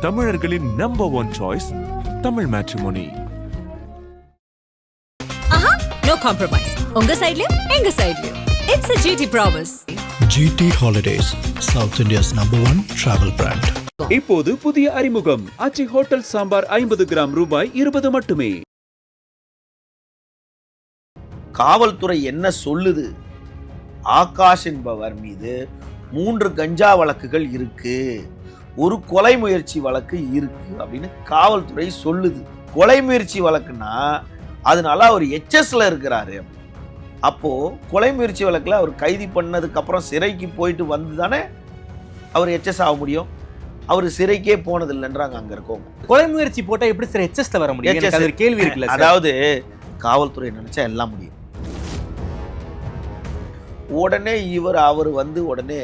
தமிழர்களின் number one choice Tamil matrimony. No compromise. உங்க சைடுலயும் எங்க சைடுலயும். It's a GT promise. GT Holidays, South India's #1 travel brand. இப்போது புதிய அறிமுகம் ஆச்சி ஹோட்டல் சாம்பார் 50 கிராம் ரூபாய் 20 மட்டுமே. காவல்துறை என்ன சொல்லுது? ஆகாஷ் என்பவர் மீது 3 கஞ்சா வழக்குகள் இருக்கு, ஒரு கொலை முயற்சி வழக்கு இருக்கு அப்படின்னு காவல்துறை சொல்லுது. கொலை முயற்சி வழக்குன்னா அதனால அவர் எச்எஸ்ல இருக்கிறாரு. அப்போ கொலை முயற்சி வழக்குல அவர் கைது பண்ணதுக்கு அப்புறம் சிறைக்கு போயிட்டு வந்து தானே அவர் எச்எஸ் ஆக முடியும். அவர் சிறைக்கே போனது இல்லைன்றாங்க அங்க இருக்கவங்க. கொலை முயற்சி போட்டா எப்படி சார் எச்எஸ்ல வர முடியும்? எனக்கு அது ஒரு கேள்வி இருக்குல்ல. அதாவது காவல்துறை நினைச்சா எல்லாம் முடியும். உடனே அவர் வந்து உடனே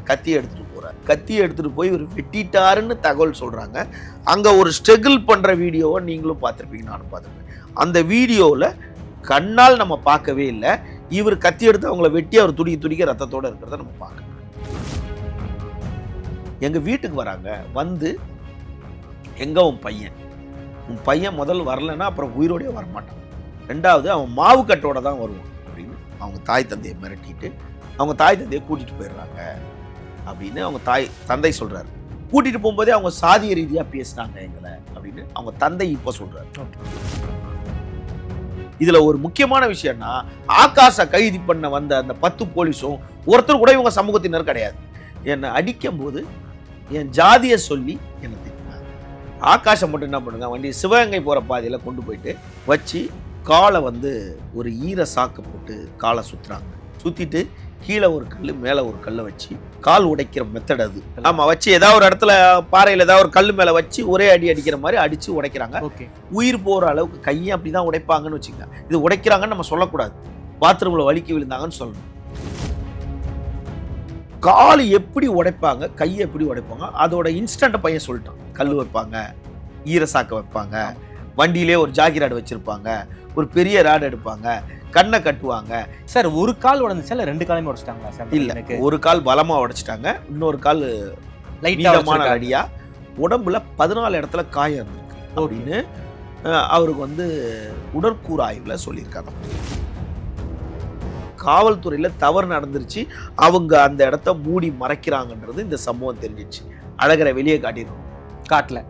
கத்தி எடுத்துட்டு போறார். கத்தி எடுத்துட்டு போய் இவர் வெட்டிட்டாருன்னு தகவல் சொல்றாங்க. அங்க ஒரு ஸ்ட்ரகிள் பண்ற வீடியோவை நீங்களும் பார்த்துருப்பீங்க, நானும் பார்த்துருப்பேன். அந்த வீடியோவில் கண்ணால் நம்ம பார்க்கவே இல்லை. இவர் கத்தி எடுத்து அவங்கள வெட்டி அவர் துடிக்க ரத்தத்தோட இருக்கிறத நம்ம பார்க்கணும். எங்க வீட்டுக்கு வராங்க, வந்து எங்க உன் பையன் முதல் வரலன்னா அப்புறம் உயிரோடய வரமாட்டான், ரெண்டாவது அவன் மாவு கட்டோட தான் வருவான் அப்படின்னு அவங்க தாய் தந்தையை மிரட்டிட்டு அவங்க தாய் தந்தையை கூட்டிட்டு போயிடுறாங்க அப்படின்னு அவங்க தந்தை சொல்றாரு. கூட்டிட்டு போகும்போதே அவங்க சாதிய ரீதியா பேசுறாங்க எங்களை அப்படின்னு அவங்க தந்தை இப்ப சொல்றாரு. இதுல ஒரு முக்கியமான விஷயம்னா, ஆகாஷ கைது பண்ண வந்த அந்த 10 போலீஸும் ஒருத்தர் கூட இவங்க சமூகத்தினர் கிடையாது. என்னை அடிக்கும் போது என் ஜாதியை சொல்லி என்னை திட்டினாங்க. ஆகாஷை மட்டும் என்ன பண்ணுங்க, வண்டி சிவகங்கை போற பாதையில கொண்டு போயிட்டு வச்சு காலை வந்து ஒரு ஈர சாக்கு போட்டு காலை சுத்துறாங்க. சுத்திட்டு கீழே ஒரு கல் மேலே ஒரு கல்லை வச்சு கால் உடைக்கிற மெத்தட் அது. ஆமா, வச்சு ஏதாவது ஒரு இடத்துல பாறையில் ஏதாவது ஒரு கல் மேலே வச்சு ஒரே அடிக்கிற மாதிரி அடிச்சு உடைக்கிறாங்க. உயிர் போற அளவுக்கு கையை அப்படிதான் உடைப்பாங்கன்னு வச்சுங்க. இது உடைக்கிறாங்கன்னு நம்ம சொல்லக்கூடாது, பாத்ரூம்ல வலிக்கி விழுந்தாங்கன்னு சொல்லணும். கால் எப்படி உடைப்பாங்க, கையை எப்படி உடைப்பாங்க, அதோட இன்ஸ்டன்ட் பையன் சொல்லிட்டான். கல் வைப்பாங்க, ஈரசாக்க வைப்பாங்க, வண்டியிலே ஒரு ஜாகிராடு வச்சிருப்பாங்க, ஒரு பெரிய ராடு எடுப்பாங்க, கண்ணை கட்டுவாங்க. சார் ஒரு கால் உடைஞ்சிச்சா இல்ல 2 காலுமே உடைச்சிட்டாங்களா சார்? இல்ல, ஒரு கால் பலமா உடைச்சிட்டாங்க, இன்னொரு கால் லைட்டான அடியா. உடம்புல 14 இடத்துல காயம் இருந்திருக்கு அப்படின்னு அவருக்கு வந்து உடற்கூறு ஆய்வுல சொல்லியிருக்காங்க. காவல்துறையில தவறு நடந்துருச்சு, அவங்க அந்த இடத்த மூடி மறைக்கிறாங்கன்றது இந்த சம்பவம் தெரிஞ்சிச்சு. அழகரை வெளியே காட்டல.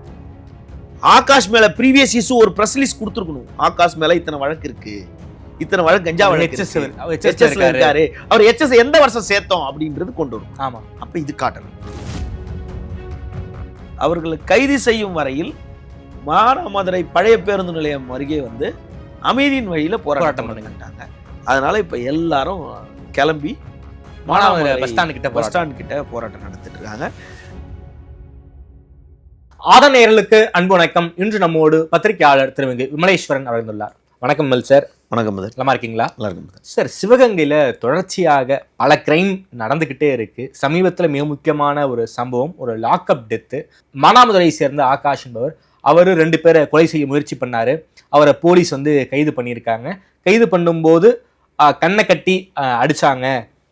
ஆகாஷ் மேல ப்ரீவியஸ் இஷ்யூ ஒரு பிரஸ் ரிலீஸ் கொடுத்துருக்கணும். ஆகாஷ் மேல இத்தனை வழக்கு இருக்கு, இத்தனை வழக்கு கஞ்சா வழக்கு இருக்காரு, அவர் எச்எஸ் எந்த வருஷம் சேர்த்தோம் அப்படின்றது கொண்டு வரும். ஆமா, அப்ப இது காட்டணும். அவர்களை கைது செய்யும் வரையில் மானாமதுரை பழைய பேருந்து நிலையம் அருகே வந்து அமைதியின் வழியில போராட்டம் பண்ணிட்டாங்க. அதனால இப்ப எல்லாரும் கிளம்பி மானாமதுரை பஸ் ஸ்டாண்ட் கிட்ட போராட்டம் நடத்திட்டு இருக்காங்க. ஆதநேயர்களுக்கு அன்பு வணக்கம். இன்று நம்மோடு பத்திரிகையாளர் திரு விமலேஸ்வரன் அவர்ந்துள்ளார். வணக்கம் மல் சார். வணக்கம். நல்லா இருக்கீங்களா? நல்லா இருக்கும் சார். சிவகங்கையில தொடர்ச்சியாக பல கிரைம் நடந்துகிட்டே இருக்கு. சமீபத்தில் மிக முக்கியமான ஒரு சம்பவம், ஒரு லாக்அப் டெத்து. மானாமதுரை சேர்ந்த ஆகாஷ் என்பவர், அவர் 2 பேரை கொலை செய்ய முயற்சி பண்ணாரு. அவரை போலீஸ் வந்து கைது பண்ணியிருக்காங்க. கைது பண்ணும்போது கண்ணை கட்டி அடிச்சாங்க,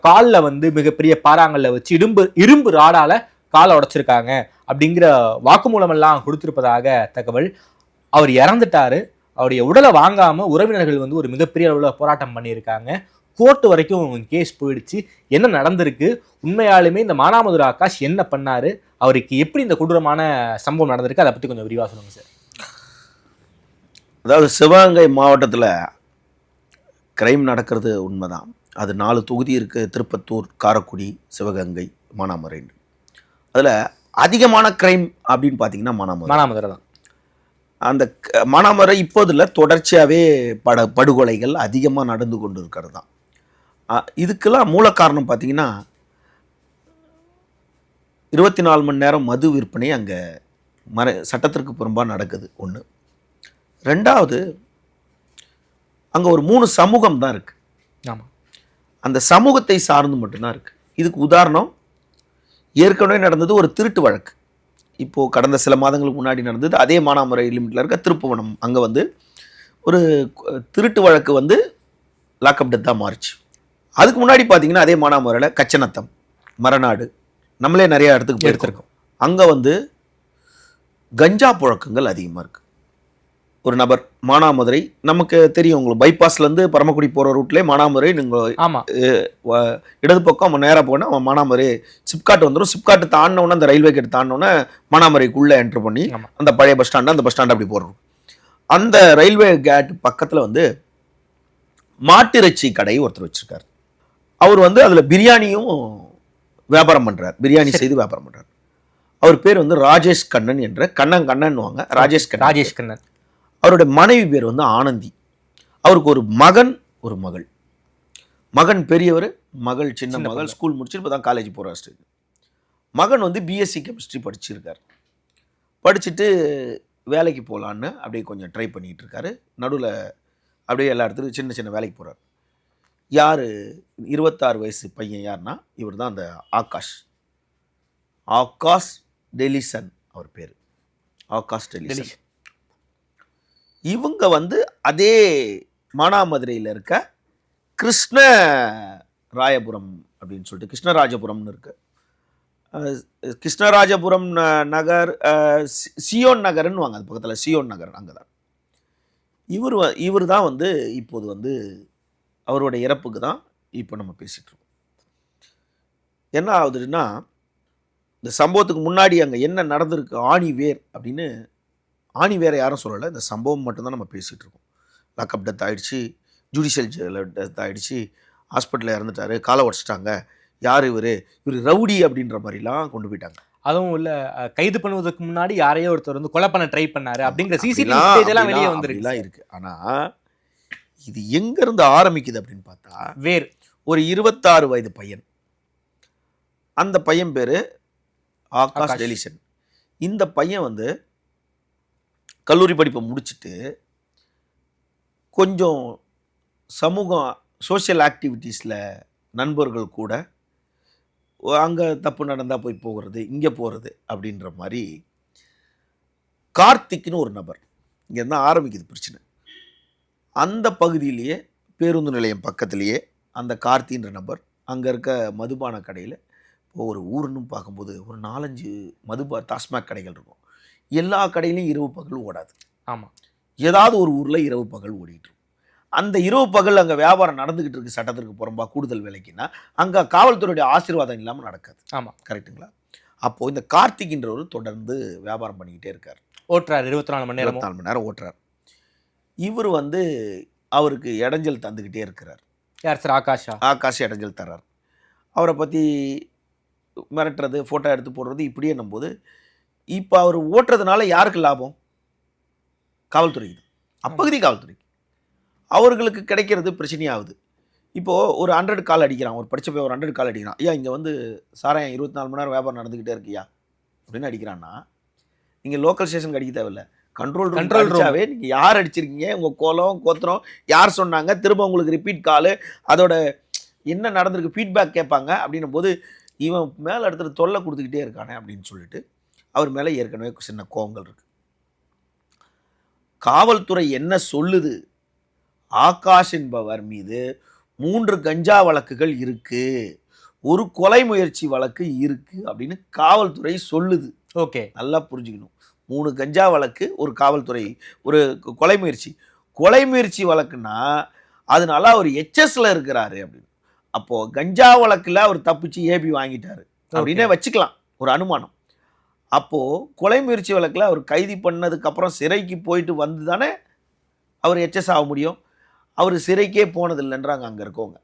காலில் வந்து மிகப்பெரிய பாறாங்கல்ல வச்சு இரும்பு ராடால காலை உடைச்சிருக்காங்க அப்படிங்கிற வாக்குமூலம் எல்லாம் கொடுத்திருப்பதாக தகவல். அவர் இறந்துட்டாரு. அவருடைய உடலை வாங்காம உறவினர்கள் வந்து ஒரு மிகப்பெரிய அளவில் போராட்டம் பண்ணியிருக்காங்க. கோர்ட்டு வரைக்கும் கேஸ் போயிடுச்சு. என்ன நடந்திருக்கு, உண்மையாலுமே இந்த மானாமதுரை ஆகாஷ் என்ன பண்ணாரு, அவருக்கு எப்படி இந்த கொடூரமான சம்பவம் நடந்திருக்கு, அதை பற்றி கொஞ்சம் விரிவாக சொல்லுங்க சார். அதாவது சிவகங்கை மாவட்டத்தில் கிரைம் நடக்கிறது உண்மைதான். அது 4 தொகுதி இருக்கு, திருப்பத்தூர், காரைக்குடி, சிவகங்கை, மானாமதுரை. அதில் அதிகமான கிரைம் அப்படின்னு பார்த்தீங்கன்னா மானாமதுரை தான். அந்த மானாமதுரை இப்போதில் தொடர்ச்சியாகவே படுகொலைகள் அதிகமாக நடந்து கொண்டு இருக்கிறது தான். இதுக்கெல்லாம் மூல காரணம் பார்த்தீங்கன்னா 24 மணி நேரம் மது விற்பனை அங்கே சட்டத்திற்கு புறம்பாக நடக்குது. ஒன்று. ரெண்டாவது, அங்கே ஒரு 3 சமூகம் தான் இருக்குது. ஆமாம், அந்த சமூகத்தை சார்ந்து மட்டும்தான் இருக்குது. இதுக்கு உதாரணம் ஏற்கனவே நடந்தது ஒரு திருட்டு வழக்கு. இப்போது கடந்த சில மாதங்களுக்கு முன்னாடி நடந்தது. அதே மானாமதுரை லிமிட்டில் இருக்க திருப்புவனம் அங்கே வந்து ஒரு திருட்டு வழக்கு வந்து லாக்அப் டெத்தாக மாறிச்சு. அதுக்கு முன்னாடி பார்த்தீங்கன்னா அதே மானாமதுரையில் கச்சநத்தம், மரநாடு, நம்மளே நிறைய இடத்துக்கு போயிருக்கோம். அங்கே வந்து கஞ்சா புழக்கங்கள் அதிகமாக இருக்குது. ஒரு நபர் மானாமதுரை, நமக்கு தெரியும் உங்களுக்கு, பைபாஸ்லேருந்து பரமக்குடி போகிற ரூட்லேயே மானாமதுரை, நீங்கள் ஆமா இடது பக்கம் அவன் நேராக போனால் அவன் மானாமதுரை சிப்காட் வந்துடும். சிப்காட்டு தாண்டினோன்னே அந்த ரயில்வே கேட் தாண்டினோன்னே மானாமதுரைக்குள்ளே என்ட்ரு பண்ணி ஆமா. அந்த பழைய பஸ் ஸ்டாண்டு, அந்த பஸ் ஸ்டாண்டு அப்படி போடுறோம். அந்த ரயில்வே கேட் பக்கத்தில் வந்து மாட்டிறைச்சி கடை ஒருத்தர் வச்சிருக்காரு. அவர் வந்து அதில் பிரியாணியும் வியாபாரம் பண்ணுறார், பிரியாணி செய்து வியாபாரம் பண்ணுறார். அவர் பேர் வந்து ராஜேஷ் கண்ணன் என்ற கண்ணன்வாங்க, ராஜேஷ் கண்ணன். அவருடைய மனைவி பேர் வந்து ஆனந்தி. அவருக்கு ஒரு மகன், ஒரு மகள். மகன் பெரியவர், மகள் சின்ன மகள். ஸ்கூல் முடிச்சுட்டு இப்போ தான் காலேஜ் போகிற ஸ்டேஜ். மகன் வந்து பிஎஸ்சி கெமிஸ்ட்ரி படிச்சிருக்கார். படிச்சுட்டு வேலைக்கு போகலான்னு அப்படியே கொஞ்சம் ட்ரை பண்ணிகிட்டு இருக்காரு. நடுவில் அப்படியே எல்லா இடத்துலையும் சின்ன சின்ன வேலைக்கு போகிறார். யார் 26 வயசு பையன் யாருன்னா இவர் தான் அந்த ஆகாஷ் டெலிசன் அவர் பேர். ஆகாஷ் டெலிசன். இவங்க வந்து அதே மானாமதுரையில் இருக்க கிருஷ்ணராஜபுரம் அப்படின்னு சொல்லிட்டு, கிருஷ்ணராஜபுரம்னு இருக்கு, கிருஷ்ணராஜபுரம் நகர், சியோன் நகர்ன்னு வாங்க, அது பக்கத்தில் சியோன் நகர், அங்கே தான் இவர் தான் வந்து இப்போது வந்து அவருடைய இறப்புக்கு தான் இப்போ நம்ம பேசிகிட்டு இருக்கோம். என்ன ஆகுதுன்னா, இந்த சம்பவத்துக்கு முன்னாடி அங்கே என்ன நடந்திருக்கு ஆணி வேர் அப்படின்னு, ஆணி வேற யாரும் சொல்லலை, இந்த சம்பவம் மட்டும்தான் நம்ம பேசிகிட்டு இருக்கோம். லாக்அப் டெத் ஆகிடுச்சு, ஜுடிஷியல் டெத் ஆகிடுச்சு, ஹாஸ்பிட்டலில் இறந்துட்டார், காலை உடச்சிட்டாங்க, யார் இவர் ரவுடி அப்படின்ற மாதிரிலாம் கொண்டு போயிட்டாங்க. அதுவும் இல்ல கைது பண்ணுவதற்கு முன்னாடி யாரையோ ஒருத்தர் வந்து கொலை பண்ண ட்ரை பண்ணாரு அப்படிங்கிற சிசிடிவி எல்லாம் வெளியே வந்துருக்குலாம் இருக்கு. ஆனால் இது எங்கேருந்து ஆரம்பிக்குது அப்படின்னு பார்த்தா, வேர் ஒரு 26 வயது பையன், அந்த பையன் பேர் ஆகாஷ் டெலிசன். இந்த பையன் வந்து கல்லூரி படிப்பை முடிச்சுட்டு கொஞ்சம் சமூகம் சோஷியல் ஆக்டிவிட்டீஸில் நண்பர்கள் கூட அங்கே தப்பு நடந்தால் போய் போகிறது, இங்கே போகிறது அப்படின்ற மாதிரி கார்த்திக்னு ஒரு நபர், இங்கே தான் ஆரம்பிக்குது பிரச்சனை. அந்த பகுதியிலேயே பேருந்து நிலையம் பக்கத்துலேயே அந்த கார்த்தின்ற நபர் அங்கே இருக்க மதுபான கடையில், இப்போ ஒரு ஊருன்னு பார்க்கும்போது ஒரு 4-5 டாஸ்மாக் கடைகள் இருக்கும். எல்லா கடையிலையும் இரவு பகல் ஓடாது. ஆமாம், ஏதாவது ஒரு ஊரில் இரவு பகல் ஓடிட்டு இருக்கும். அந்த இரவு பகல் அங்கே வியாபாரம் நடந்துக்கிட்டு இருக்கு, சட்டத்திற்கு புறம்பா கூடுதல் விலைக்குன்னா அங்கே காவல்துறையுடைய ஆசீர்வாதம் இல்லாமல் நடக்காது. ஆமாம், கரெக்டுங்களா? அப்போது இந்த கார்த்திக்ன்றவர் தொடர்ந்து வியாபாரம் பண்ணிக்கிட்டே இருக்கார், ஓட்டுறார், 24 மணி நேரம் ஓட்டுறார். இவர் வந்து அவருக்கு இடைஞ்சல் தந்துக்கிட்டே இருக்கிறார். யார் சார்? ஆகாஷ் இடைஞ்சல் தர்றார். அவரை பற்றி மிரட்டுறது, ஃபோட்டோ எடுத்து போடுறது, இப்படியே நம்போது இப்போ அவர் ஓட்டுறதுனால யாருக்கு லாபம்? காவல்துறைக்கு தான், அப்பகுதி காவல்துறைக்கு. அவர்களுக்கு கிடைக்கிறது பிரச்சனையாகுது. இப்போது ஒரு 100 கால் அடிக்கிறான், ஒரு படித்த போய் ஒரு 100 கால் அடிக்கிறான். ஐயா இங்கே வந்து சாராயம் 24 மணி நேரம் வியாபாரம் நடந்துக்கிட்டே இருக்கியா அப்படின்னு அடிக்கிறான்னா, நீங்கள் லோக்கல் ஸ்டேஷனுக்கு அடிக்க தேவையில்லை, கண்ட்ரோல் ரூமாவே நீங்கள் யார் அடிச்சிருக்கீங்க, உங்கள் கோலம் கோத்திரம் யார் சொன்னாங்க, திரும்ப உங்களுக்கு ரிப்பீட் காலு, அதோட என்ன நடந்திருக்கு ஃபீட்பேக் கேட்பாங்க. அப்படின்னும் போது இவன் மேலே எடுத்துகிட்டு தொல்லை கொடுத்துக்கிட்டே இருக்கானே அப்படின்னு சொல்லிட்டு அவர் மேலே ஏற்கனவே சின்ன கோவங்கள் இருக்குது. காவல்துறை என்ன சொல்லுது, ஆகாஷ் என்பவர் மீது 3 கஞ்சா வழக்குகள் இருக்கு, ஒரு கொலை முயற்சி வழக்கு இருக்கு அப்படின்னு காவல்துறை சொல்லுது. ஓகே, நல்லா புரிஞ்சுக்கணும். 3 கஞ்சா வழக்கு, ஒரு காவல்துறை, ஒரு கொலை முயற்சி வழக்குன்னா அதனால அவர் எச்எஸ்ல இருக்கிறாரு அப்படின்னு. அப்போ கஞ்சா வழக்குல அவர் தப்பிச்சு ஏபி வாங்கிட்டாரு அப்படின்னே வச்சுக்கலாம், ஒரு அனுமானம். அப்போ கொலை முயற்சி வழக்குல அவர் கைது பண்ணதுக்கு அப்புறம் சிறைக்கு போயிட்டு வந்து தானே அவர் எச்எஸ் ஆக முடியும். அவர் சிறைக்கே போனதில்லைன்றாங்க அங்கே இருக்கவங்க.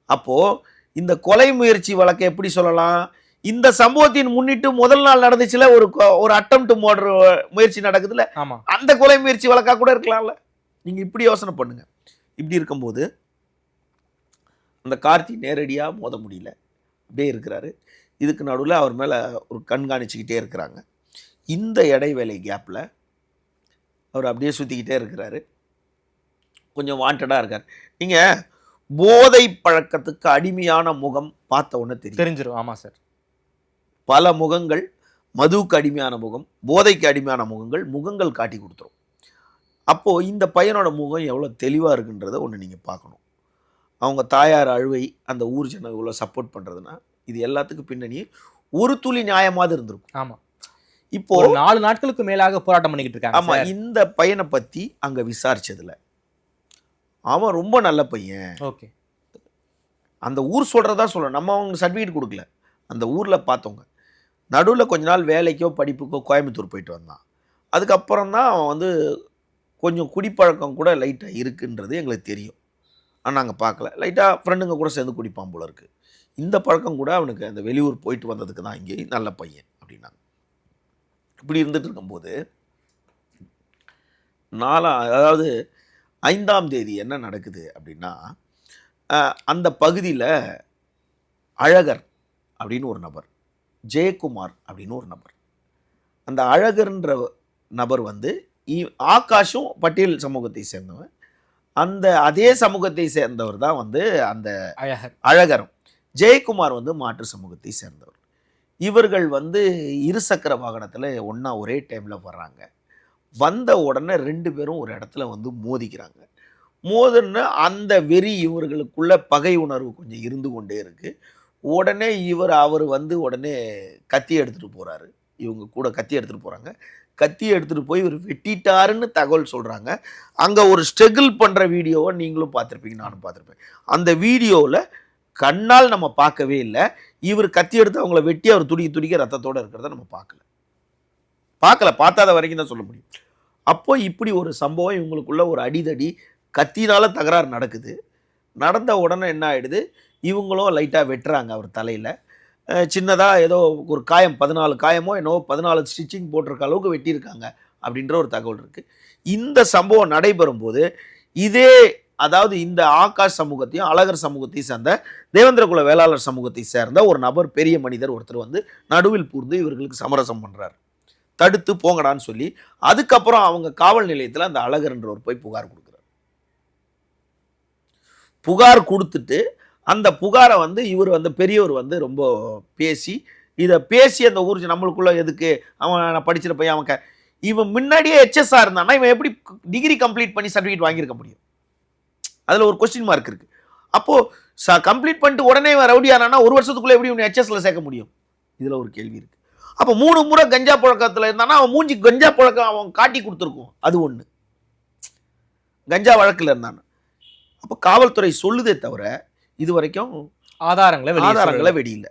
அப்போது இந்த கொலை முயற்சி வழக்கை எப்படி சொல்லலாம்? இந்த சம்பவத்தின் முன்னிட்டு முதல் நாள் நடந்துச்சுல ஒரு அட்டெம்ப்ட் மர்டர் முயற்சி நடக்குதுல்ல, அந்த கொலை முயற்சி வழக்காக கூட இருக்கலாம்ல. நீங்கள் இப்படி யோசனை பண்ணுங்க. இப்படி இருக்கும்போது அந்த கார்த்தி நேரடியாக மோத முடியல, அப்படியே இருக்கிறாரு. இதுக்கு நடுவில் அவர் மேலே ஒரு கண்காணிச்சுக்கிட்டே இருக்கிறாங்க. இந்த இடைவேளை கேப்பில் அவர் அப்படியே சுற்றிக்கிட்டே இருக்கிறாரு, கொஞ்சம் வாண்டடாக இருக்கார். நீங்கள் போதை பழக்கத்துக்கு அடிமையான முகம் பார்த்த உடனே தெரிஞ்சிடும். ஆமாம் சார், பல முகங்கள், மதுவுக்கு அடிமையான முகம், போதைக்கு அடிமையான முகங்கள் காட்டி கொடுத்துரும். அப்போது இந்த பையனோட முகம் எவ்வளோ தெளிவாக இருக்குன்றதை ஒன்று நீங்கள் பார்க்கணும். அவங்க தாயார் அழுவை, அந்த ஊர் ஜனம் இவ்வளோ சப்போர்ட் பண்ணுறதுன்னா இது எல்லாத்துக்கும் பின்னணி ஒரு துளி நியாயமாக இருந்திருக்கும். ஆமாம், இப்போ ஒரு 4 நாட்களுக்கு மேலாக போராட்டம் பண்ணிக்கிட்டு இருக்காங்க. ஆமா, இந்த பையனை பத்தி அங்க விசாரிச்சதுல அவன் ரொம்ப நல்ல பையன். ஓகே. அந்த ஊர் சொல்றதா சொல்ல, நம்ம அவங்க சர்டிஃபிகேட் கொடுக்கல. அந்த ஊர்ல பார்த்தவங்க நடுவில் கொஞ்ச நாள் வேலைக்கோ படிப்புக்கோ கோயம்புத்தூர் போயிட்டு வந்தான். அதுக்கப்புறம் தான் அவன் வந்து கொஞ்சம் குடிப்பழக்கம் கூட லைட்டாக இருக்குன்றது எங்களுக்கு தெரியும். ஆனால் நாங்கள் பார்க்கல. லைட்டாக ஃப்ரெண்டுங்க கூட சேர்ந்து குடிப்பான் போல இருக்குது. இந்த பழக்கம் கூட அவனுக்கு அந்த வெளியூர் போயிட்டு வந்ததுக்கு தான் இங்கே நல்ல பையன் அப்படின்னாங்க. இப்படி இருந்துட்டு இருக்கும்போது அதாவது 5ஆம் தேதி என்ன நடக்குது அப்படின்னா, அந்த பகுதியில் அழகர் அப்படின்னு ஒரு நபர், ஜெயக்குமார் அப்படின்னு ஒரு நபர், அந்த அழகர்ன்ற நபர் வந்து ஆகாஷும் பட்டியல் சமூகத்தை சேர்ந்தவன். அந்த அதே சமூகத்தை சேர்ந்தவர் தான் வந்து அந்த அழகரும். ஜெயக்குமார் வந்து மாற்று சமூகத்தை சேர்ந்தவர். இவர்கள் வந்து இருசக்கர வாகனத்தில் ஒன்றா ஒரே டைமில் வர்றாங்க. வந்த உடனே 2 பேரும் ஒரு இடத்துல வந்து மோதிக்கிறாங்க. மோதுன்னு அந்த வெறி இவர்களுக்குள்ள பகை உணர்வு கொஞ்சம் இருந்து கொண்டே இருக்கு. உடனே அவர் வந்து உடனே கத்தி எடுத்துகிட்டு போகிறாரு. இவங்க கூட கத்தி எடுத்துகிட்டு போகிறாங்க. கத்தி எடுத்துகிட்டு போய் இவர் வெட்டிட்டாருன்னு தகவல் சொல்கிறாங்க. அங்கே ஒரு ஸ்ட்ரகிள் பண்ணுற வீடியோவை நீங்களும் பார்த்துருப்பீங்க, நானும் பார்த்துருப்பேன். அந்த வீடியோவில் கண்ணால் நம்ம பார்க்கவே இல்லை. இவர் கத்தி எடுத்து அவங்கள வெட்டி அவர் துடிக்க ரத்தத்தோடு இருக்கிறத நம்ம பார்க்கல. பார்த்தாத வரைக்கும் தான் சொல்ல முடியும். அப்போ இப்படி ஒரு சம்பவம், இவங்களுக்குள்ள ஒரு அடிதடி, கத்தினால தகராறு நடக்குது. நடந்த உடனே என்ன ஆகிடுது, இவங்களும் லைட்டாக வெட்டுறாங்க அவர் தலையில். சின்னதாக ஏதோ ஒரு காயம், 14 காயமோ என்னவோ 14 ஸ்டிச்சிங் போட்டிருக்க அளவுக்கு வெட்டியிருக்காங்க அப்படின்ற ஒரு தகவல் இருக்குது. இந்த சம்பவம் நடைபெறும் போது இதே, அதாவது இந்த ஆகாஷ் சமூகத்தையும் அழகர் சமூகத்தையும் சேர்ந்த தேவேந்திரகுல வேளாளர் சமூகத்தை சேர்ந்த ஒரு நபர், பெரிய மனிதர் ஒருத்தர் வந்து நடுவில் பூர்ந்து இவர்களுக்கு சமரசம் பண்ணுறார். தடுத்து போங்கடான்னு சொல்லி அதுக்கப்புறம் அவங்க காவல் நிலையத்தில் அந்த அழகர்ன்றவர் போய் புகார் கொடுக்குறார். புகார் கொடுத்துட்டு அந்த புகாரை வந்து இவர் வந்து பெரியவர் வந்து ரொம்ப இதை பேசி அந்த ஊர் நம்மளுக்குள்ள எதுக்கு, அவன் படிச்சிட பையன், இவன் முன்னாடியே HSஆ இருந்தான்னா இவன் எப்படி டிகிரி கம்ப்ளீட் பண்ணி சர்டிஃபிகேட் வாங்கியிருக்க முடியும்? அதில் ஒரு கொஸ்டின் மார்க் இருக்குது. அப்போது கம்ப்ளீட் பண்ணிட்டு உடனே இவன் ரவுடியானா 1 வருஷத்துக்குள்ளே எப்படி இவன் HSல சேர்க்க முடியும்? இதில் ஒரு கேள்வி இருக்குது. அப்போ 3 முறை கஞ்சா புழக்கத்தில் இருந்தானா அவன் மூஞ்சி கஞ்சா புழக்கம் அவன் காட்டி கொடுத்துருக்கும். அது ஒன்று. கஞ்சா வழக்கில் இருந்தான். அப்போ காவல்துறை சொல்லுதே தவிர இது வரைக்கும் ஆதாரங்களை வெடியில்லை.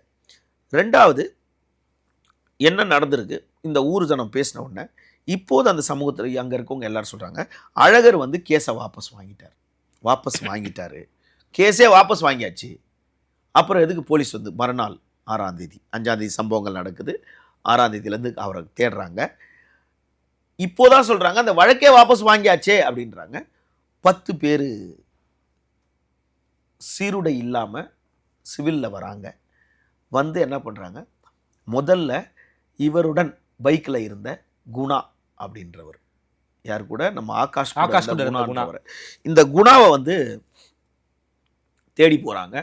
2வது என்ன நடந்திருக்கு, இந்த ஊர் ஜனம் பேசின உடனே இப்போது அந்த சமூகத்தில் அங்கே இருக்கவங்க எல்லாரும் சொல்கிறாங்க, அழகர் வந்து கேஸை வாபஸ் வாங்கிட்டாரு. கேஸே வாபஸ் வாங்கியாச்சு. அப்புறம் எதுக்கு போலீஸ் வந்து மறுநாள் 6ஆம் தேதி 5ஆம் தேதி சம்பவங்கள் நடக்குது. 6ஆம் தேதியிலேருந்து அவரை தேடுறாங்க. இப்போதான் சொல்கிறாங்க அந்த வழக்கே வாபஸ் வாங்கியாச்சே அப்படின்றாங்க. 10 பேர் சீருடை இல்லாமல் சிவிலில் வராங்க. வந்து என்ன பண்ணுறாங்க, முதல்ல இவருடன் பைக்கில் இருந்த குணா அப்படின்றவர், யார் கூட நம்ம ஆகாஷ் குணான்றவர், இந்த குணாவை வந்து தேடி போகிறாங்க.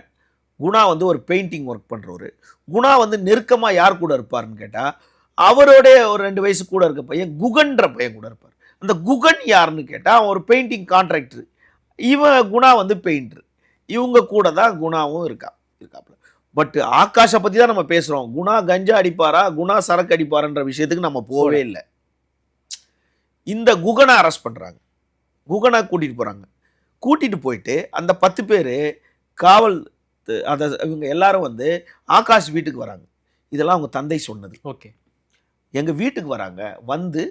குணா வந்து ஒரு பெயிண்டிங் ஒர்க் பண்ணுறவர். குணா வந்து நெருக்கமாக யார் கூட இருப்பார்னு கேட்டால் அவரோட ஒரு 2 வயசு கூட இருக்க பையன் குகன்ற பையன் கூட இருப்பார். அந்த குகன் யாருன்னு கேட்டால் அவன் ஒரு பெயிண்டிங் கான்ட்ராக்டர், இவன் குணா வந்து பெயிண்டர். இவங்க கூட தான் குணாவும் இருக்காப்புல. பட் ஆகாஷை பற்றி தான் நம்ம பேசுகிறோம். குணா கஞ்சா அடிப்பாரா, குணா சரக்கு அடிப்பாருன்ற விஷயத்துக்கு நம்ம போகவே இல்லை. இந்த குகனை அரெஸ்ட் பண்ணுறாங்க. குகனை கூட்டிகிட்டு போகிறாங்க. கூட்டிகிட்டு போயிட்டு அந்த 10 பேர் காவல், அதை இவங்க எல்லாரும் வந்து ஆகாஷ் வீட்டுக்கு வராங்க. இதெல்லாம் அவங்க தந்தை சொன்னது. ஓகே, எங்கள் வீட்டுக்கு வராங்க. வந்து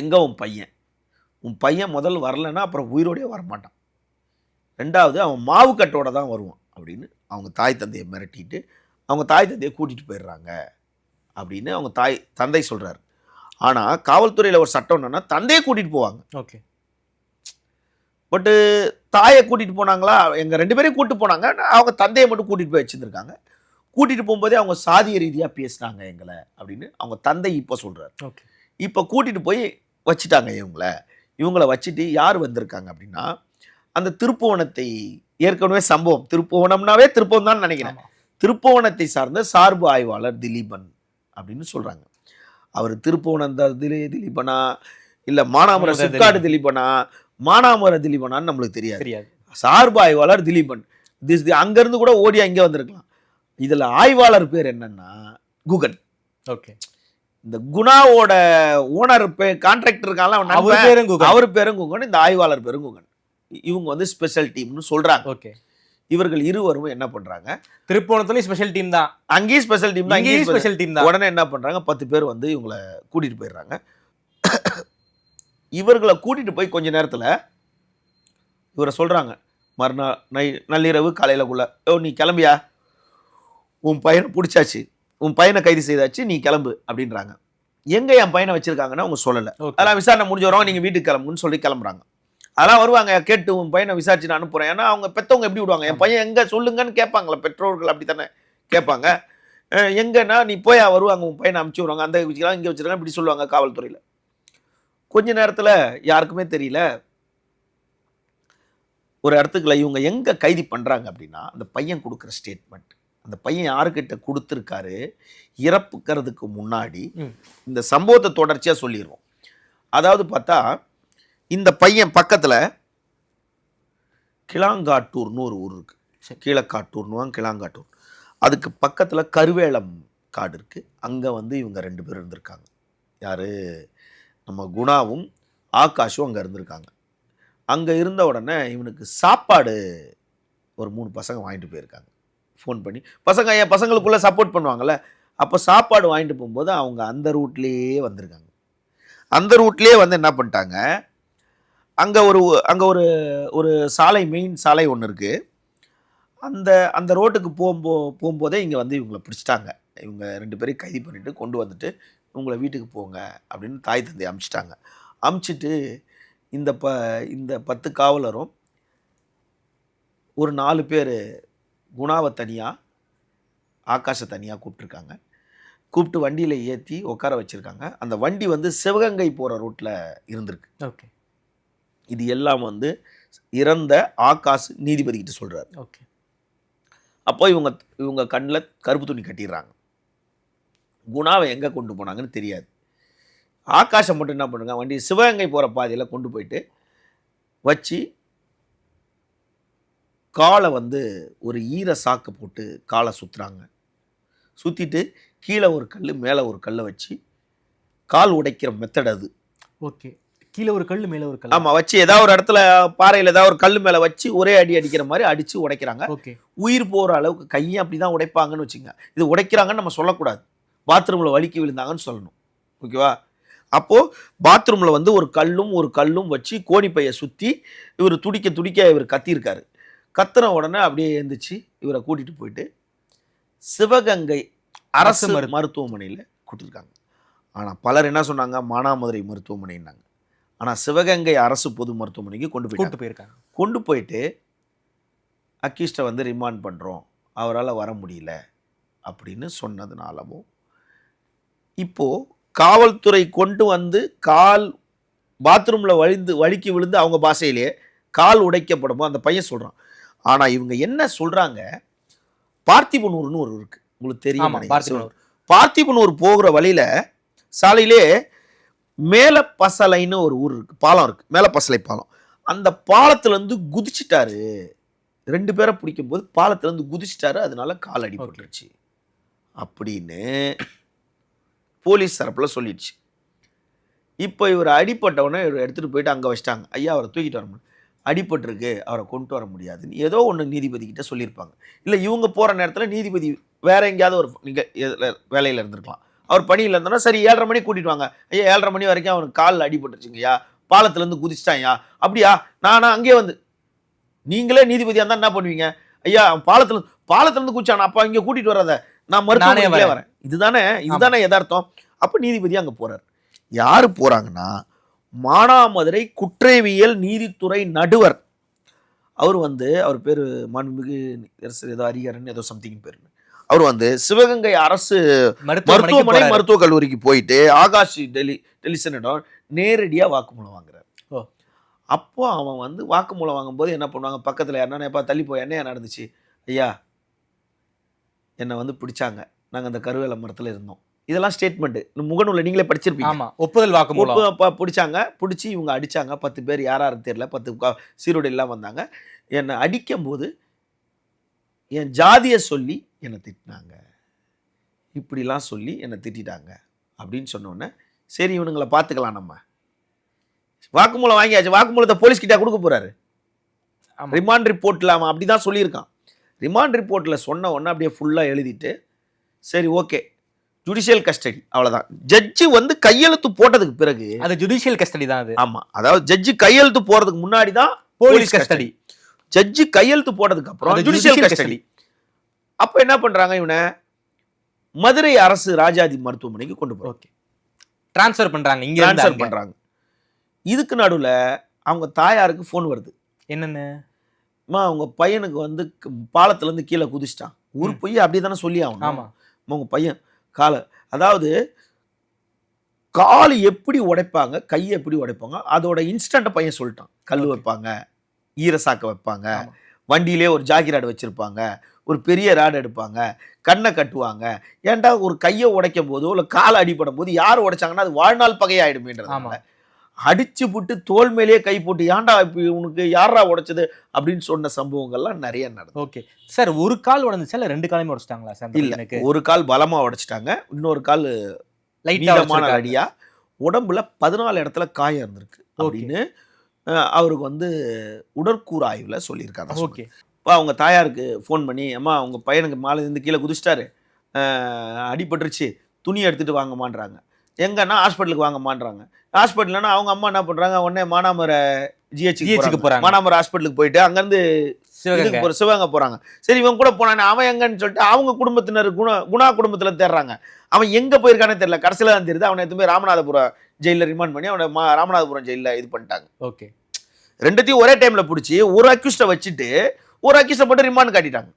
எங்கே உன் பையன் முதல் வரலைன்னா அப்புறம் உயிரோடே வரமாட்டான். 2வது அவன் மாவு கட்டோட தான் வருவான் அப்படின்னு அவங்க தாய் தந்தையை மிரட்டிட்டு அவங்க தாய் தந்தையை கூட்டிகிட்டு போயிடுறாங்க அப்படின்னு அவங்க தந்தை சொல்கிறார். ஆனால் காவல்துறையில் ஒரு சட்டம் என்னன்னா தந்தையை கூட்டிகிட்டு போவாங்க. ஓகே, பட்டு தாயை கூட்டிகிட்டு போனாங்களா, எங்கள் 2 பேரையும் கூப்பிட்டு போனாங்க. அவங்க தந்தையை மட்டும் கூட்டிகிட்டு போய் வச்சுருந்துருக்காங்க. கூட்டிகிட்டு போகும்போதே அவங்க சாதிய ரீதியாக பேசினாங்க எங்களை அப்படின்னு அவங்க தந்தை இப்போ சொல்கிறார். ஓகே, இப்போ கூட்டிகிட்டு போய் வச்சுட்டாங்க இவங்களை வச்சுட்டு யார் வந்திருக்காங்க அப்படின்னா, அந்த திருப்புவனத்தை ஏற்கனவே சம்பவம், திருப்புவனம்னாவே திருப்பம் தான் நினைக்கிறேன், திருப்புவனத்தை சார்ந்த சார்பு ஆய்வாளர் திலீபன் அப்படின்னு சொல்கிறாங்க. அவர் திருப்புவனம் திலீபனா இல்லை மானாமர சிப்காடு திலீபனா, மானாமர திலீபனான்னு நம்மளுக்கு தெரியாது. சார்பு ஆய்வாளர் திலீபன். அங்கேருந்து கூட ஓடி அங்கே வந்திருக்கலாம். இதில் ஆய்வாளர் பேர் என்னன்னா குகன். ஓகே, இந்த குணாவோட ஓனர் கான்ட்ராக்டர் இருக்கான்ல அவர் பெருங்குங்கன், இந்த ஆய்வாளர் பெருங்குங்கன், இவங்க வந்து ஸ்பெஷல் டீம்னு சொல்றாங்க. ஓகே, இவர்கள் இருவரும் என்ன பண்றாங்க, திருப்போணத்துலயும் ஸ்பெஷல் டீம் தான், அங்கேயும் ஸ்பெஷல் டீம் தான், இங்கேயும் ஸ்பெஷல் டீம் தான். உடனே என்ன பண்றாங்க, 10 பேர் வந்து இவங்களை கூட்டிட்டு போயிடுறாங்க. இவர்களை கூட்டிட்டு போய் கொஞ்ச நேரத்துல இவரை சொல்றாங்க, மறுநாள் நள்ளிரவு காலையிலக்குள்ள, நீ கிளம்பியா, உன் பையனை பிடிச்சாச்சு, உன் பையனை கைது செய்தாச்சு, நீ கிளம்பு அப்படின்றாங்க. எங்க என் பையனை வச்சிருக்காங்கன்னா அவங்க சொல்லலை. அதெல்லாம் விசாரணை முடிஞ்ச வரவங்க நீங்க வீட்டுக்கு கிளம்புன்னு சொல்லி கிளம்புறாங்க. அதெல்லாம் வருவாங்க, கேட்டு உன் பையனை விசாரிச்சு நான் அனுப்புறேன். ஏன்னா அவங்க பெற்றவங்க எப்படி விடுவாங்க, என் பையன் எங்க சொல்லுங்கன்னு கேட்பாங்களா, பெற்றோர்கள் அப்படித்தானே கேட்பாங்க. எங்கன்னா நீ போய் வருவாங்க, உன் பையனை அனுப்பிச்சு விடுவாங்க, அந்த வச்சுக்கலாம் இங்கே வச்சிருக்காங்க இப்படி சொல்லுவாங்க காவல்துறையில். கொஞ்ச நேரத்தில் யாருக்குமே தெரியல, ஒரு இடத்துக்குள்ள இவங்க எங்க கைது பண்றாங்க அப்படின்னா, அந்த பையன் கொடுக்குற ஸ்டேட்மெண்ட், அந்த பையன் யாருக்கிட்ட கொடுத்துருக்காரு, இறப்புக்கிறதுக்கு முன்னாடி இந்த சம்பவத்தை தொடர்ச்சியா சொல்லிடுவோம். அதாவது பார்த்தா இந்த பையன் பக்கத்துல கிளாங்காட்டூர்னு ஒரு ஊர் இருக்கு, கீழக்காட்டூர்னுவாங்க கிளாங்காட்டூர், அதுக்கு பக்கத்துல கருவேலம் காடு இருக்கு. அங்க வந்து இவங்க 2 பேர் இருந்திருக்காங்க. யாரு, நம்ம குணாவும் ஆகாஷும் அங்க இருந்திருக்காங்க. அங்க இருந்த உடனே இவனுக்கு சாப்பாடு ஒரு 3 பசங்க வாங்கிட்டு போயிருக்காங்க. ஃபோன் பண்ணி பசங்க என் பசங்களுக்குள்ள சப்போர்ட் பண்ணுவாங்கல்ல, அப்போ சாப்பாடு வாங்கிட்டு போகும்போது அவங்க அந்த ரூட்லேயே வந்திருக்காங்க. அந்த ரூட்லேயே வந்து என்ன பண்ணிட்டாங்க, அங்கே ஒரு ஒரு சாலை, மெயின் சாலை ஒன்று இருக்குது. அந்த ரோட்டுக்கு போகும்போதே இங்கே வந்து இவங்களை பிடிச்சிட்டாங்க. இவங்க 2 பேரையும் கைது பண்ணிவிட்டு கொண்டு வந்துட்டு உங்களை வீட்டுக்கு போங்க அப்படின்னு தாய் தந்தை அமுச்சிட்டாங்க. அமுச்சிட்டு இந்த 10 காவலரும் ஒரு 4 பேர் குணாவை தனியாக ஆகாஷை தனியாக கூப்பிட்டுருக்காங்க. கூப்பிட்டு வண்டியில் ஏற்றி உட்கார வச்சுருக்காங்க. அந்த வண்டி வந்து சிவகங்கை போகிற ரூட்டில் இருந்திருக்கு. ஓகே, இது எல்லாம் வந்து இறந்த ஆகாஷ் நீதிபதிக்கிட்ட சொல்கிறார். ஓகே, அப்போ இவங்க கண்ணில் கருப்பு துணி கட்டிடுறாங்க. குணாவை எங்கே கொண்டு போனாங்கன்னு தெரியாது. ஆகாஷை மட்டும் என்ன பண்ணுங்க, வண்டி சிவகங்கை போகிற பாதையில் கொண்டு போயிட்டு வச்சு காலை வந்து ஒரு ஈர சாக்கு போட்டு காலை சுற்றுறாங்க. சுற்றிட்டு கீழே ஒரு கல் மேலே ஒரு கல்லை வச்சு கால் உடைக்கிற மெத்தட் அது. ஓகே, கீழே ஒரு கல் மேலே ஒரு கல், ஆமாம், வச்சு ஏதாவது ஒரு இடத்துல பாறையில் ஏதாவது ஒரு கல் மேலே வச்சு ஒரே அடி அடிக்கிற மாதிரி அடித்து உடைக்கிறாங்க. ஓகே, உயிர் போகிற அளவுக்கு கையை அப்படி தான் உடைப்பாங்கன்னு வச்சுங்க. இது உடைக்கிறாங்கன்னு நம்ம சொல்லக்கூடாது, பாத்ரூமில் வலிக்கி விழுந்தாங்கன்னு சொல்லணும். ஓகேவா? அப்போது பாத்ரூமில் வந்து ஒரு கல்லும் வச்சு கோணிப்பையை சுற்றி இவர் துடிக்க இவர் கத்தியிருக்காரு. கத்துன உடனே அப்படியே எழுந்திரிச்சு இவரை கூட்டிகிட்டு போயிட்டு சிவகங்கை அரசு மருத்துவமனையில் கூட்டிருக்காங்க. ஆனால் பலர் என்ன சொன்னாங்க, மானாமதுரை மருத்துவமனைன்னாங்க. ஆனால் சிவகங்கை அரசு பொது மருத்துவமனைக்கு கொண்டு போயிருக்காங்க. கொண்டு போயிட்டு அக்கீஸ்ட்டை வந்து ரிமாண்ட் பண்ணுறோம், அவரால் வர முடியல அப்படின்னு சொன்னதுனாலவும் இப்போது காவல்துறை கொண்டு வந்து கால் பாத்ரூமில் வழுக்கி விழுந்து அவங்க பாஷையிலே கால் உடைக்கப்படும் அந்த பையன் சொல்கிறான். ஆனால் இவங்க என்ன சொல்கிறாங்க, பார்த்திபனூர்னு ஒரு இருக்குது, உங்களுக்கு தெரியும். பார்த்திபனூர் போகிற வழியில் சாலையிலே மேலப்பசலைன்னு ஒரு ஊர் இருக்குது, பாலம் இருக்குது, மேலப்பசலை பாலம். அந்த பாலத்துலேருந்து குதிச்சிட்டாரு. 2 பேரை பிடிக்கும் போது பாலத்துலேருந்து குதிச்சிட்டாரு, அதனால கால் அடிபட்டுருச்சு அப்படின்னு போலீஸ் தரப்பில் சொல்லிடுச்சு. இப்போ இவர் அடிப்பட்டவொடனே இவர் எடுத்துகிட்டு போயிட்டு அங்கே வச்சிட்டாங்க. ஐயா, அவரை தூக்கிட்டு வர முடியும், அடிபட்டிருக்கு, அவரை கொண்டு வர முடியாதுன்னு ஏதோ ஒன்று நீதிபதி கிட்ட சொல்லியிருப்பாங்க. இல்லை இவங்க போகிற நேரத்தில் நீதிபதி வேற எங்கேயாவது ஒரு வேலையில் இருந்திருக்கலாம். அவர் பணியில் இருந்தோன்னா சரி 7:30 மணிக்கு கூட்டிட்டு வாங்க, ஐயா 7:30 மணி வரைக்கும் அவனுக்கு காலில் அடிபட்டுருச்சுங்கய்யா, பாலத்துலேருந்து குதிச்சிட்டாயா, அப்படியா, நானா அங்கேயே வந்து நீங்களே நீதிபதியாக இருந்தால் என்ன பண்ணுவீங்க, ஐயா பாலத்துலேருந்து குதிச்சானா, அப்போ இங்கே கூட்டிகிட்டு வராத, நான் மருத்துவமனையிலே வரேன், இதுதானே யதார்த்தம். அப்போ நீதிபதி அங்கே போகிறார். யார் போகிறாங்கன்னா, மானாமதுரை குற்றவியல் நீதித்துறை நடுவர். அவர் வந்து அவர் பேர் மாண்புமிகு ஏதோ அரிகரன் ஏதோ சம்திங் பேர். அவர் வந்து சிவகங்கை அரசு மருத்துவமனை மருத்துவக் கல்லூரிக்கு போயிட்டு ஆகாஷ் டெலிசனிடம் நேரடியாக வாக்குமூலம் வாங்குறார். அப்போ அவன் வந்து வாக்குமூலம் வாங்கும்போது என்ன பண்ணுவாங்க, பக்கத்தில் யாருன்னா தள்ளி போய் என்னையா நடந்துச்சு, ஐயா என்னை வந்து பிடிச்சாங்க, நாங்கள் அந்த கருவேல மரத்தில் இருந்தோம், இதெல்லாம் ஸ்டேட்மெண்ட் முகநூலில் நீங்களே படிச்சிருப்பீங்க. ஒப்புதல் வாக்குமூலம் பிடிச்சாங்க, பிடிச்சி இவங்க அடித்தாங்க. 10 பேர் யாராரு தெரியல, 10 சீருடையெல்லாம் வந்தாங்க. என்னை அடிக்கும்போது என் ஜாதியை சொல்லி என்னை திட்டினாங்க, இப்படிலாம் சொல்லி என்னை திட்டாங்க அப்படின்னு சொன்னோடனே சரி இவனுங்களை பார்த்துக்கலாம், நம்ம வாக்குமூலம் வாங்கியாச்சு, வாக்குமூலத்தை போலீஸ்கிட்ட கொடுக்க போறாரு. ரிமாண்ட் ரிப்போர்ட்டில் அவன் அப்படி தான் சொல்லியிருக்கான். ரிமாண்ட் ரிப்போர்ட்டில் சொன்ன உடனே அப்படியே ஃபுல்லாக எழுதிட்டு சரி ஓகே ஜுடிஷியல் கஸ்டடி, அவ்வளோதான். ஜட்ஜு வந்து கையெழுத்து போட்டதுக்கு பிறகு அது ஜுடிஷியல் கஸ்டடி தான் அது. ஆமாம், அதாவது ஜட்ஜு கையெழுத்து போகிறதுக்கு முன்னாடி தான் போலீஸ் கஸ்டடி. ஜட்ஜு கையெழுத்து போட்டதுக்கு அப்புறம் ஜுடிஷியல் கஸ்டடி. அப்போ என்ன பண்ணுறாங்க, இவனை மதுரை அரசு ராஜாஜி மருத்துவமனைக்கு கொண்டு போகிறாங்க. ஓகே, ட்ரான்ஸ்ஃபர் பண்ணுறாங்க, இங்கே ட்ரான்ஸ்ஃபர் பண்ணுறாங்க. இதுக்கு நடுவில் அவங்க தாயாருக்கு ஃபோன் வருது. என்னென்ன, அவங்க பையனுக்கு வந்து பாலத்துலேருந்து கீழே குதிச்சிட்டான். ஊர் போய் அப்படியே தானே சொல்லி ஆகணும். ஆமாம், உங்கள் பையன் அதாவது கால் எப்படி உடைப்பாங்க, கையை எப்படி உடைப்பாங்க, அதோட இன்ஸ்டண்ட்டை பையன் சொல்லிட்டான். கல் வைப்பாங்க, ஈரசாக்க வைப்பாங்க, வண்டியிலே ஒரு ஜாக்கி வச்சிருப்பாங்க, ஒரு பெரிய ராடு எடுப்பாங்க, கண்ணை கட்டுவாங்க. ஏன்டா ஒரு கையை உடைக்கும் போதோ இல்லை காலை அடிப்படும் போது யார் உடைச்சாங்கன்னா அது வாழ்நாள் பகையாயிடுமேன்றதுனால அடிச்சு போட்டு தோல் மேலேயே கை போட்டு ஏன்டா இப்ப உனக்கு யாரா உடைச்சது அப்படின்னு சொன்ன சம்பவங்கள்லாம் நிறைய நடந்தது. ஓகே சார், ஒரு கால் உடைஞ்சிச்சா இல்லை 2 காலையுமே உடைச்சிட்டாங்களா சார்? இல்ல, ஒரு கால் பலமா உடைச்சிட்டாங்க, இன்னொரு கால் லைட்டான அடியா, உடம்புல 14 இடத்துல காயம் இருந்திருக்கு அப்படின்னு அவருக்கு வந்து உடற்கூறு ஆய்வுல சொல்லியிருக்காங்க. ஓகே, அவங்க தாயாருக்கு ஃபோன் பண்ணி அம்மா அவங்க பையனுக்கு மாலை இருந்து கீழே குதிச்சிட்டாரு, அடிபட்டுருச்சு, துணி எடுத்துட்டு வாங்கம்மான்றாங்க. எங்கன்னா ஹாஸ்பிட்டலுக்கு வாங்கம்மான்றாங்க. ஹாஸ்பிட்டல்னா அவங்க அம்மா என்ன பண்றாங்க, உடனே மானாமர ஜிஹெச்சுக்கு போறாங்க. மானாமர ஹாஸ்பிட்டலுக்கு போயிட்டு அங்கேருந்து சிவகங்கை போறாங்க. சரி இவன் கூட போனானே அவன் எங்கன்னு சொல்லிட்டு அவங்க குடும்பத்தினர் குணா குடும்பத்துல தேடுறாங்க. அவன் எங்க போயிருக்கானே தெரியல. கடைசியில தான் தெரியுது அவனை எதுவுமே ராமநாதபுரம் ஜெயில ரிமாண்ட் பண்ணி அவனை ராமநாதபுரம் ஜெயில இது பண்ணிட்டாங்க. ஓகே, ரெண்டுத்தையும் ஒரே டைம்ல பிடிச்சி ஒரு அக்யூஸ்ட வச்சுட்டு ஒரு அக்யூஸ்ட போட்டு ரிமாண்ட் காட்டிட்டாங்க.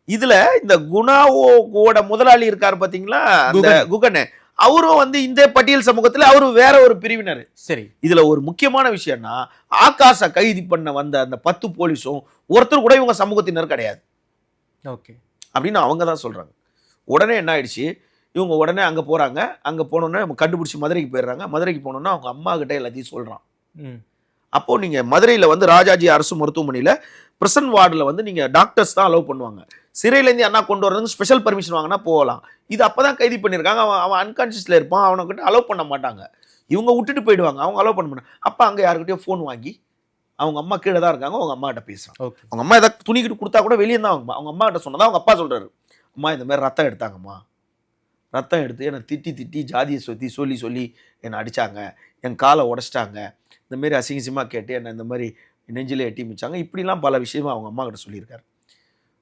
இதுல இந்த குணாவோட முதலாளி இருக்காரு பாத்தீங்களா, அந்த குகன், அவரும் வந்து இந்த பட்டியல் சமூகத்துல அவரு வேற ஒரு பிரிவினர். சரி, இதுல ஒரு முக்கியமான விஷயம்னா ஆகாச கைது பண்ண வந்த அந்த 10 போலீஸும் ஒருத்தர் கூட இவங்க சமூகத்தினர் கிடையாது. ஓகே, அப்படின்னு அவங்க தான் சொல்றாங்க. உடனே என்ன ஆயிடுச்சு, இவங்க உடனே அங்க போறாங்க. அங்க போனோன்னே கண்டுபிடிச்சி மதுரைக்கு போயிடுறாங்க. மதுரைக்கு போனோன்னா அவங்க அம்மா கிட்ட எல்லாத்தையும் சொல்றான். அப்போ நீங்க மதுரையில வந்து ராஜாஜி அரசு மருத்துவமனையில பிரசன்ட் வார்டில் வந்து நீங்க டாக்டர்ஸ் தான் அலோவ் பண்ணுவாங்க. சிறையிலேருந்து அண்ணா கொண்டு வரதுக்கு ஸ்பெஷல் பர்மிஷன் வாங்கினா போகலாம். இது அப்பதான் கைது பண்ணியிருக்காங்க. அவன் அன்கான்சியஸ்ல இருப்பான், அவனுக்கிட்ட அலோவ் பண்ண மாட்டாங்க. இவங்க விட்டுட்டு போயிடுவாங்க, அவங்க அலோவ் பண்ண மாட்டாங்க. அப்போ அங்கே யாருக்கிட்டயோ ஃபோன் வாங்கி அவங்க அம்மா கீழே தான் இருக்காங்க, அவங்க அம்மா கிட்ட பேசுறான். அவங்க அம்மா ஏதாவது துணிக்கிட்டு கொடுத்தா கூட வெளியே தான் அவங்க அம்மா கிட்ட சொன்னதான் அவங்க அப்பா சொல்றாரு, அம்மா இந்த மாதிரி ரத்தம் எடுத்தாங்கம்மா, ரத்தம் எடுத்து என்னை திட்டி ஜாதியை சொல்லி என்னை அடித்தாங்க, என் காலை உடச்சிட்டாங்க, இந்தமாரி அசிங்கசியமாக கேட்டு என்னை இந்த மாதிரி நெஞ்சிலே எட்டி மிச்சாங்க, இப்படிலாம் பல விஷயமா அவங்க அம்மா கிட்ட சொல்லியிருக்காரு.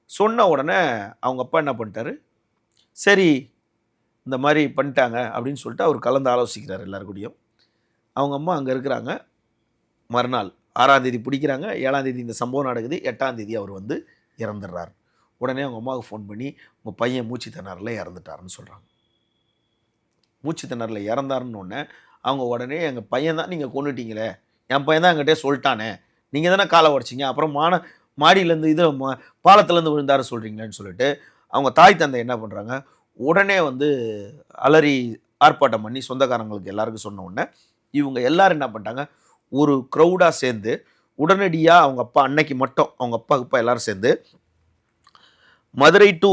சொன்ன உடனே அவங்க அப்பா என்ன பண்ணிட்டாரு, சரி இந்த மாதிரி பண்ணிட்டாங்க அப்படின்னு சொல்லிட்டு அவர் கலந்து ஆலோசிக்கிறார் எல்லாருக்கூடையும். அவங்க அம்மா அங்கே இருக்கிறாங்க. மறுநாள் 6ஆம் தேதி பிடிக்கிறாங்க, 7ஆம் தேதி இந்த சம்பவம் நடக்குது, 8ஆம் தேதி அவர் வந்து இறந்துடுறார். உடனே அவங்க அம்மாவுக்கு ஃபோன் பண்ணி உங்கள் பையன் மூச்சு திணறல இறந்துட்டாருன்னு சொல்கிறாங்க. மூச்சு திணறல இறந்தாருன்னு ஒன்று அவங்க உடனே எங்கள் பையன் தான் நீங்கள் கொண்டுட்டீங்களே, என் பையன் தான் என்கிட்டே சொல்லிட்டானே, நீங்கள் தானே காலை உடச்சிங்க, அப்புறம் மாடியிலேருந்து இது பாலத்துலேருந்து விழுந்தாரு சொல்கிறீங்களேன்னு சொல்லிட்டு அவங்க தாய் தந்தை என்ன பண்ணுறாங்க, உடனே வந்து அலறி ஆர்ப்பாட்டம் பண்ணி சொந்தக்காரங்களுக்கு எல்லாருக்கும் சொன்ன உடனே இவங்க எல்லாரும் என்ன பண்ணிட்டாங்க, ஒரு க்ரௌடாக சேர்ந்து உடனடியாக அவங்க அப்பா அன்னைக்கு மட்டும் அவங்க அப்பா எல்லாரும் சேர்ந்து மதுரை டு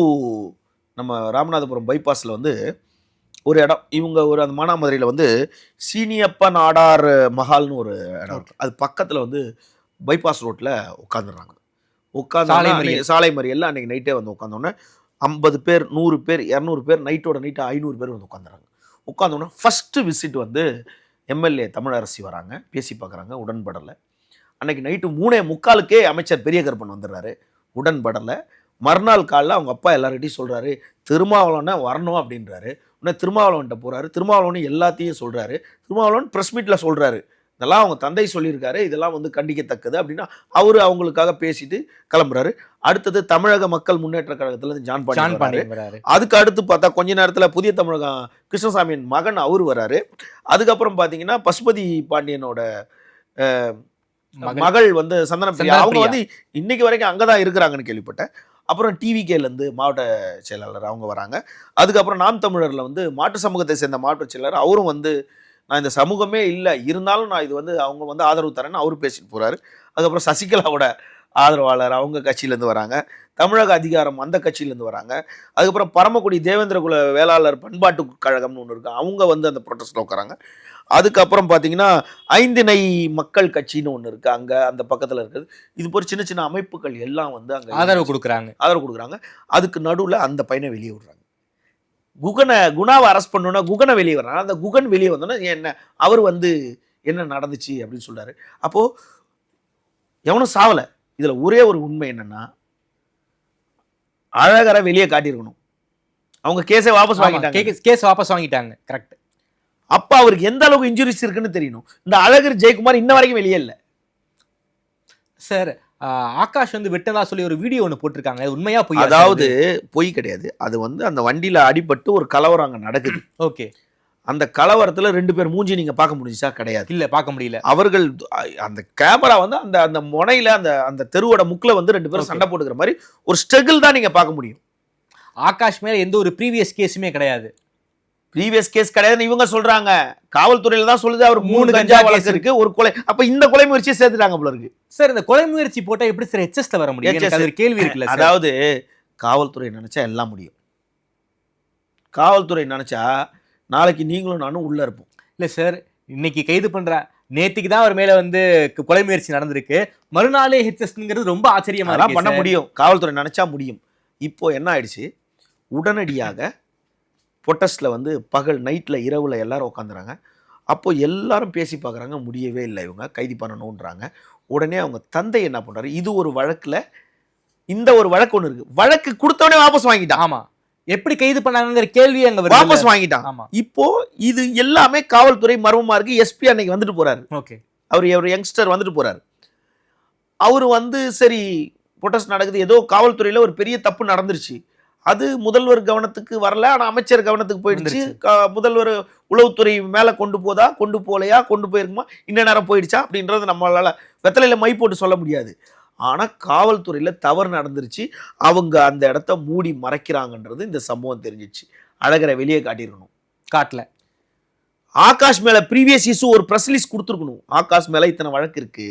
நம்ம ராமநாதபுரம் பைபாஸில் வந்து ஒரு இடம், இவங்க ஒரு அந்த மானாமதுரையில் வந்து சீனியப்ப நாடார் மஹால்னு ஒரு இடம் இருக்குது. அது பக்கத்தில் வந்து பைபாஸ் ரோட்டில் உட்காந்துடுறாங்க. உட்காந்து சாலை மறியலில் அன்றைக்கி நைட்டே வந்து உட்காந்தோன்னே 50 பேர் 100 பேர் 200 பேர் நைட்டோட நைட்டு 500 பேர் வந்து உட்காந்துறாங்க. உட்காந்தோன்னே ஃபஸ்ட்டு விசிட் வந்து எம்எல்ஏ தமிழரசி வராங்க, பேசி பார்க்குறாங்க, உடன்படலை. அன்றைக்கி நைட்டு 3:45 அமைச்சர் பெரிய கருப்பன் வந்துடுறாரு, உடன்படலை. மறுநாள் காலையில் அவங்க அப்பா எல்லார்கிட்டையும் சொல்கிறாரு, திருமாவளவனை வரணும் அப்படின்றாரு. உடனே திருமாவளவன்கிட்ட போகிறாரு, திருமாவளவன் எல்லாத்தையும் சொல்கிறாரு. திருமாவளவன் ப்ரெஸ் மீட்டில் சொல்கிறாரு, இதெல்லாம் அவங்க தந்தை சொல்லியிருக்காரு, இதெல்லாம் வந்து கண்டிக்கத்தக்கது அப்படின்னா அவர் அவங்களுக்காக பேசிட்டு கிளம்புறாரு. அடுத்தது தமிழக மக்கள் முன்னேற்ற கழகத்துலேருந்து ஜான் பாண்டியன். அதுக்கு அடுத்து பார்த்தா கொஞ்ச நேரத்தில் புதிய தமிழகம் கிருஷ்ணசாமியின் மகன் அவர் வராரு. அதுக்கப்புறம் பார்த்தீங்கன்னா பசுபதி பாண்டியனோட மகள் வந்து சந்தன பிரியா, அவங்க வந்து இன்னைக்கு வரைக்கும் அங்கே தான் இருக்கிறாங்கன்னு கேள்விப்பட்டேன். அப்புறம் டிவிகேலேருந்து மாவட்ட செயலாளர் அவங்க வராங்க. அதுக்கப்புறம் நாம் தமிழரில் வந்து மாட்டு சமூகத்தை சேர்ந்த மாவட்ட செயலாளர் அவரும் வந்து நான் இந்த சமூகமே இல்லை இருந்தாலும் நான் இது வந்து அவங்க வந்து ஆதரவு தரேன்னு அவரு பேசிட்டு போகிறாரு. அதுக்கப்புறம் சசிகலாவோட ஆதரவாளர் அவங்க கட்சியிலேருந்து வராங்க, தமிழக அதிகாரம் அந்த கட்சியிலேருந்து வராங்க, அதுக்கப்புறம் பரமக்குடி தேவேந்திரகுல வேளாளர் பண்பாட்டு கழகம்னு ஒன்று இருக்குது, அவங்க வந்து அந்த ப்ரொட்டஸ்ட்டில் உட்காராங்க. அதுக்கப்புறம் பார்த்தீங்கன்னா ஐந்திணை மக்கள் கட்சின்னு ஒன்று இருக்குது, அங்கே அந்த பக்கத்தில் இருக்குது. இது போல் சின்ன சின்ன அமைப்புகள் எல்லாம் வந்து அங்கே ஆதரவு கொடுக்குறாங்க. அதுக்கு நடுவில் அந்த பையனை வெளியே விடுறாங்க. குணாவை அரெஸ்ட் பண்ணோன்னா குகனை வெளியே வர்றாங்க. அந்த குகன் வெளியே வந்தோன்னா என்ன அவர் வந்து என்ன நடந்துச்சு அப்படின்னு சொல்றாரு. அப்போது எவனும் சாவலை. இதில் ஒரே ஒரு உண்மை என்னன்னா, அழகரை வெளியே காட்டியிருக்கணும். அவங்க கேஸை வாபஸ் வாங்கிட்டாங்க. கரெக்ட். அப்ப அவருக்கு எந்த அளவுக்கு இன்ஜுரிஸ் இருக்குன்னு தெரியணும். இந்த அழகர் ஜெயக்குமார் இன்ன வரைக்கும் வெளியே இல்லை சார். ஆகாஷ் வந்து வெட்டதா சொல்லி ஒரு வீடியோ ஒன்று போட்டிருக்காங்க, உண்மையா போய்? அதாவது பொய் கிடையாது. அது வந்து அந்த வண்டியில அடிபட்டு ஒரு கலவரம் அங்க நடக்குது. ஓகே. அந்த கலவரத்துல 2 பேர் மூஞ்சி நீங்க பார்க்க முடிஞ்சா? கிடையாது, இல்ல பார்க்க முடியல. அவர்கள் அந்த கேமரா வந்து அந்த அந்த முனையில அந்த தெருவோட முக்கில வந்து 2 பேரும் சண்டை போட்டுக்கிற மாதிரி ஒரு ஸ்ட்ரகிள் தான் நீங்க பார்க்க முடியும். ஆகாஷ் மேல எந்த ஒரு ப்ரீவியஸ் கேஸுமே கிடையாது. ப்ரீவியஸ் கேஸ் கிடையாதுன்னு இவங்க சொல்றாங்க. காவல்துறையில தான் சொல்லுது அவர் 3 கஞ்சா கேஸ் இருக்கு, ஒரு கொலை. அப்ப இந்த கொலை முயற்சியை சேர்த்துட்டாங்க போல இருக்கு. சார் இந்த கொலை முயற்சி போட்டா எப்படி சார் HSல வர முடியும்? எனக்கு அது ஒரு கேள்வி இருக்குல்ல. அதாவது காவல்துறை நினைச்சா எல்லாம் முடியும். காவல்துறை நினைச்சா நாளைக்கு நீங்களும் நானும் உள்ள இருப்போம். இல்ல சார், இன்னைக்கு கைது பண்ற நேத்திக்கு தான் அவர் மேல வந்து கொலை முயற்சி நடந்திருக்கு, மறுநாளே HSங்கிறது ரொம்ப ஆச்சரியமா இருக்கு. பண்ண முடியும், காவல்துறை நினைச்சா முடியும். இப்போ என்ன ஆயிடுச்சு, உடனடியாக ப்ரொட்டஸ்ட்ல வந்து பகல் நைட்ல இரவுல எல்லாரும் உட்காந்துறாங்க. அப்போ எல்லாரும் பேசி பார்க்குறாங்க, முடியவே இல்லை, இவங்க கைது பண்ணணுன்றாங்க. உடனே அவங்க தந்தை என்ன பண்றாரு, இது ஒரு வழக்குல இந்த ஒரு வழக்கு ஒன்று இருக்கு, வழக்கு கொடுத்தவனே வாபஸ் வாங்கிட்டான். ஆமா, எப்படி கைது பண்ணாங்கிற கேள்வி அங்க வாபஸ் வாங்கிட்டான். இப்போ இது எல்லாமே காவல்துறை மர்மமா இருக்கு. எஸ்பி அன்னைக்கு வந்துட்டு போறாரு. ஓகே. அவர் யங்ஸ்டர் வந்துட்டு போறாரு. அவரு வந்து சரி ப்ரொட்டஸ்ட் நடக்குது, ஏதோ காவல்துறையில ஒரு பெரிய தப்பு நடந்துருச்சு, அது முதல்வர் கவனத்துக்கு வரல, ஆனா அமைச்சர் கவனத்துக்கு போயிடுச்சு. முதல்வர் உளவுத்துறை மேல கொண்டு போதா, கொண்டு போலையா, கொண்டு போயிருக்குமா, இன்ன நேரம் போயிடுச்சா அப்படின்றது நம்மளால வெத்தலையில மை போட்டு சொல்ல முடியாது. ஆனா காவல்துறையில தவறு நடந்துருச்சு, அவங்க அந்த இடத்த மூடி மறைக்கிறாங்கன்றது இந்த சம்பவம் தெரிஞ்சிச்சு. அழகரை வெளியே காட்டியிருக்கணும், காட்டல. ஆகாஷ் மேல ப்ரீவியஸ் இஷ்யூ ஒரு பிரஸ் ரிலீஸ் கொடுத்துருக்கணும். ஆகாஷ் மேல இத்தனை வழக்கு இருக்கு,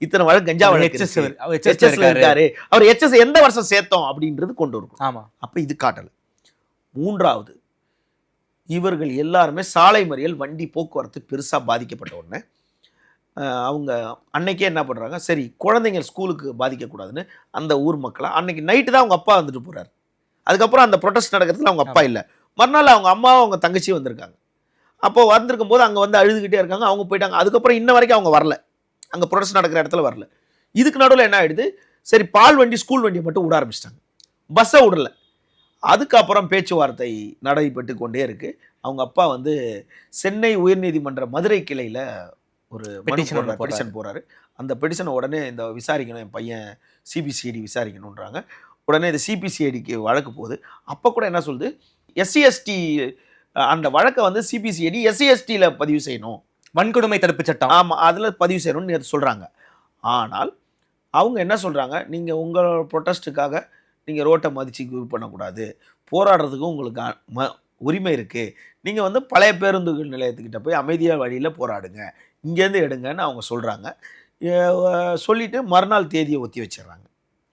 இத்தனை வழக்கு கஞ்சா வழக்கு இருக்காரு, அவர் HS எந்த வருஷம் சேர்த்தோம் அப்படின்றது கொண்டு இருக்கும். ஆமா, அப்ப இது காட்டல. மூன்றாவது, இவர்கள் எல்லாருமே சாலை மறியல், வண்டி போக்குவரத்து பெருசா பாதிக்கப்பட்ட உடனே அவங்க அன்னைக்கே என்ன பண்றாங்க, சரி குழந்தைங்க ஸ்கூலுக்கு பாதிக்கக்கூடாதுன்னு அந்த ஊர் மக்களை அன்னைக்கு நைட்டு தான் அவங்க அப்பா வந்துட்டு போறாரு. அதுக்கப்புறம் அந்த ப்ரொட்டஸ்ட் நடக்கிறதுல அவங்க அப்பா இல்லை, மறுநாள் அவங்க அம்மாவும் அவங்க தங்கச்சியும் வந்திருக்காங்க. அப்போ வந்திருக்கும் போது அங்கே வந்து அழுதுகிட்டே இருக்காங்க, அவங்க போயிட்டாங்க. அதுக்கப்புறம் இன்ன வரைக்கும் அவங்க வரல, அங்கே ப்ரொடக்ஷன் நடக்கிற இடத்துல வரல. இதுக்கு நடுவில் என்ன ஆயிடுது, சரி பால் வண்டி ஸ்கூல் வண்டியை மட்டும் விட ஆரம்பிச்சிட்டாங்க, பஸ்ஸை விடல. அதுக்கப்புறம் பேச்சுவார்த்தை நடைபெற்று கொண்டே இருக்கு. அவங்க அப்பா வந்து சென்னை உயர்நீதிமன்ற மதுரை கிளையில ஒரு பெட்டிஷன் போறாரு. அந்த பெட்டிஷனை உடனே இந்த விசாரிக்கணும், என் பையன் CBCID விசாரிக்கணுன்றாங்க. உடனே இந்த CBCIDக்கு வழக்கு போகுது. அப்போ கூட என்ன சொல்லுது, SC/ST அந்த வழக்கை வந்து CBCID SC/STல பதிவு செய்யணும், வன்கொடுமை தடுப்பு சட்டம், ஆமா அதுல பதிவு செய்யணும்னு சொல்றாங்க. ஆனால் அவங்க என்ன சொல்றாங்க, நீங்க உங்களோட ப்ரொட்டஸ்ட்டுக்காக நீங்க ரோட்டை மதிச்சு இது பண்ணக்கூடாது, போராடுறதுக்கு உங்களுக்கு உரிமை இருக்கு, நீங்க வந்து பழைய பேருந்துகள் நிலையத்துக்கிட்ட போய் அமைதியாக வழியில போராடுங்க, இங்கேருந்து எடுங்கன்னு அவங்க சொல்றாங்க. சொல்லிட்டு மறுநாள் தேதியை ஒத்தி வச்சிடறாங்க.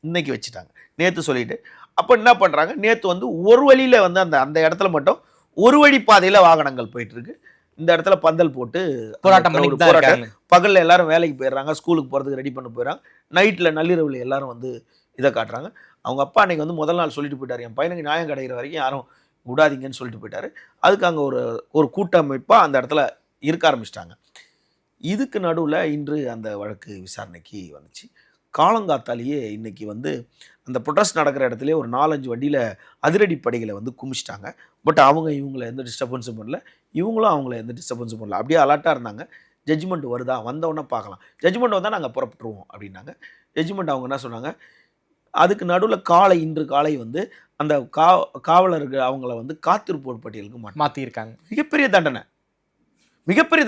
இன்னைக்கு வச்சுட்டாங்க, நேற்று சொல்லிட்டு. அப்போ என்ன பண்றாங்க, நேற்று வந்து ஒரு வழியில வந்து அந்த இடத்துல மட்டும் ஒரு வழி பாதையில வாகனங்கள் போயிட்டு இருக்கு. இந்த இடத்துல பந்தல் போட்டு போராட்டம். பகல்ல எல்லாரும் வேலைக்கு போயிடுறாங்க, ஸ்கூலுக்கு போறதுக்கு ரெடி பண்ண போயிடறாங்க. நைட்ல நள்ளிரவுல எல்லாரும் வந்து இதை காட்டுறாங்க. அவங்க அப்பா அன்னைக்கு வந்து முதல் நாள் சொல்லிட்டு போயிட்டாரு, என் பையனுக்கு நியாயம் கிடைக்கிற வரைக்கும் யாரும் விடாதீங்கன்னு சொல்லிட்டு போயிட்டாரு. அதுக்கு அங்கே ஒரு கூட்டமைப்பாக அந்த இடத்துல இருக்க ஆரம்பிச்சிட்டாங்க. இதுக்கு நடுவில் இன்று அந்த வழக்கு விசாரணைக்கு வந்துச்சு. காலங்காத்தாலேயே இன்னைக்கு வந்து அந்த ப்ரொட்டஸ்ட் நடக்கிற இடத்துல ஒரு 4-5 வண்டியில் அதிரடி படைகளை வந்து குமிச்சிட்டாங்க. பட் அவங்க இவங்களை எந்த டிஸ்டர்பன்ஸும் பண்ணல, இவங்களும் அவங்கள எந்த டிஸ்டர்பன்ஸும் பண்ணல, அப்படியே அலர்ட்டாக இருந்தாங்க. ஜட்ஜ்மெண்ட் வருதா, வந்தவொடனே பார்க்கலாம், ஜட்ஜ்மெண்ட் வந்தால் நாங்கள் புறப்பட்டுருவோம் அப்படின்னாங்க. ஜட்ஜ்மெண்ட் அவங்க என்ன சொன்னாங்க, அதுக்கு நடுவில் இன்று காலை வந்து அந்த காவலர்கள் அவங்கள வந்து காத்திருப்போர் பட்டியலுக்கு மாற்றிருக்காங்க. மிகப்பெரிய